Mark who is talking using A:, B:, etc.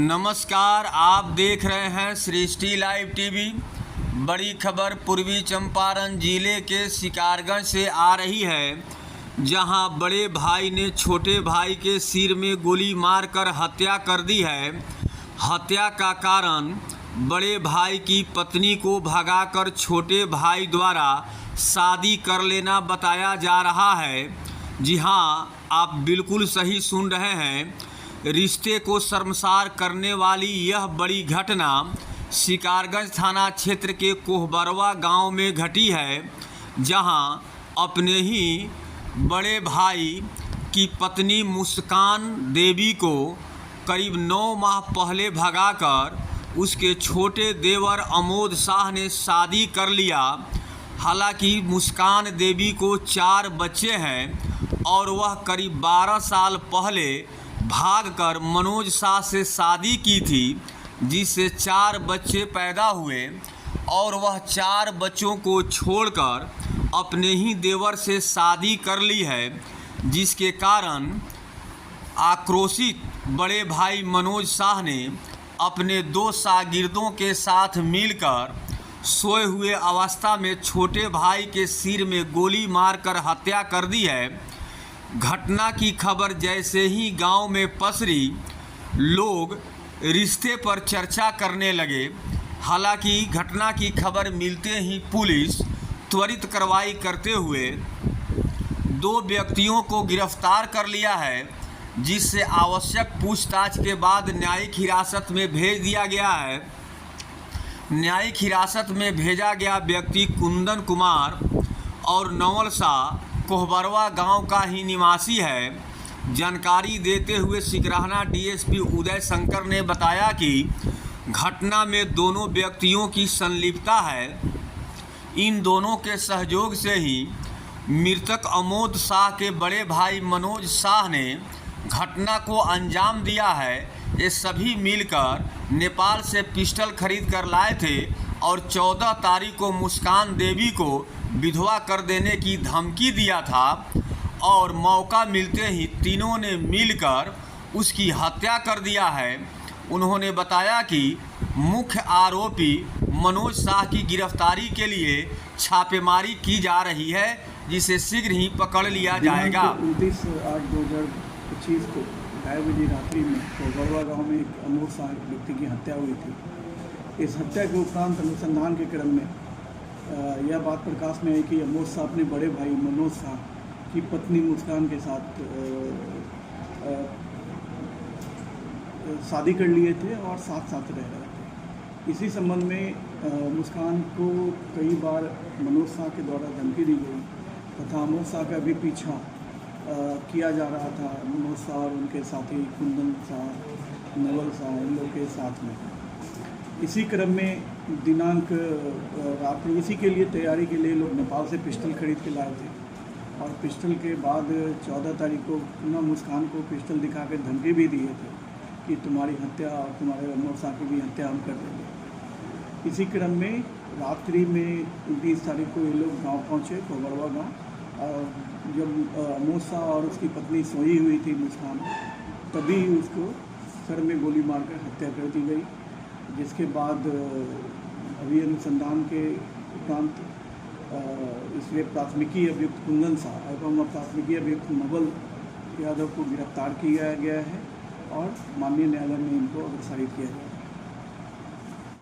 A: नमस्कार, आप देख रहे हैं सृष्टि लाइव टीवी। बड़ी खबर पूर्वी चंपारण जिले के शिकारगंज से आ रही है, जहां बड़े भाई ने छोटे भाई के सिर में गोली मारकर हत्या कर दी है। हत्या का कारण बड़े भाई की पत्नी को भगाकर छोटे भाई द्वारा शादी कर लेना बताया जा रहा है। जी हां, आप बिल्कुल सही सुन रहे हैं। रिश्ते को शर्मसार करने वाली यह बड़ी घटना शिकारगंज थाना क्षेत्र के कोहबरवा गांव में घटी है, जहां अपने ही बड़े भाई की पत्नी मुस्कान देवी को करीब 9 माह पहले भगाकर उसके छोटे देवर अमोद शाह ने शादी कर लिया। हालांकि मुस्कान देवी को 4 बच्चे हैं और वह करीब 12 साल पहले भागकर मनोज शाह से शादी की थी, जिससे 4 बच्चे पैदा हुए और वह 4 बच्चों को छोड़कर अपने ही देवर से शादी कर ली है, जिसके कारण आक्रोशित बड़े भाई मनोज शाह ने अपने 2 शागिर्दों के साथ मिलकर सोए हुए अवस्था में छोटे भाई के सिर में गोली मारकर हत्या कर दी है। घटना की खबर जैसे ही गांव में पसरी, लोग रिश्ते पर चर्चा करने लगे। हालांकि घटना की खबर मिलते ही पुलिस त्वरित कार्रवाई करते हुए 2 व्यक्तियों को गिरफ्तार कर लिया है, जिससे आवश्यक पूछताछ के बाद न्यायिक हिरासत में भेज दिया गया है। न्यायिक हिरासत में भेजा गया व्यक्ति कुंदन कुमार और नवल शाह कोहबरवा गांव का ही निवासी है। जानकारी देते हुए सिकरहना डीएसपी उदय शंकर ने बताया कि घटना में दोनों व्यक्तियों की संलिप्तता है। इन दोनों के सहयोग से ही मृतक अमोद शाह के बड़े भाई मनोज शाह ने घटना को अंजाम दिया है। ये सभी मिलकर नेपाल से पिस्टल खरीद कर लाए थे और 14 तारीख को मुस्कान देवी को विधवा कर देने की धमकी दिया था और मौका मिलते ही तीनों ने मिलकर उसकी हत्या कर दिया है। उन्होंने बताया कि मुख्य आरोपी मनोज शाह की गिरफ्तारी के लिए छापेमारी की जा रही है, जिसे शीघ्र ही पकड़ लिया जाएगा।
B: 29/8/2025 को 2:30 बजे रात्रि में कोहबरवा गांव में एक अमोद शाह व्यक्ति की हत्या हुई थी। इस हत्या के उपरांत अनुसंधान के क्रम में यह बात प्रकाश में आई कि अमोद शाह अपने बड़े भाई मनोज शाह की पत्नी मुस्कान के साथ शादी कर लिए थे और साथ साथ रह रहे थे। इसी संबंध में मुस्कान को कई बार मनोज शाह के द्वारा धमकी दी गई तथा अमोद शाह का भी पीछा किया जा रहा था। मनोज शाह और उनके साथी कुंदन शाह, नवल शाह, इन लोगों के साथ में। इसी क्रम में दिनांक रात्रि इसी के लिए तैयारी के लिए लोग नेपाल से पिस्टल खरीद के लाए थे और पिस्टल के बाद 14 तारीख को पुनः मुस्कान को पिस्टल दिखा कर धमकी भी दिए थे कि तुम्हारी हत्या और तुम्हारे अमोद शाह की भी हत्या हम कर देंगे। इसी क्रम में रात्रि में 20 तारीख को ये लोग गांव पहुंचे, कोहबरवा गांव, और जब अमोद शाह और उसकी पत्नी सोई हुई थी मुस्कान, तभी उसको सर में गोली मारकर हत्या कर दी गई। जिसके बाद अभी अनुसंधान के उपरांत इसमें प्राथमिकी अभियुक्त कुंदन शाह एवं प्राथमिकी अभियुक्त नवल यादव को गिरफ्तार किया गया है और माननीय न्यायालय में इनको अग्रसारित किया गया है।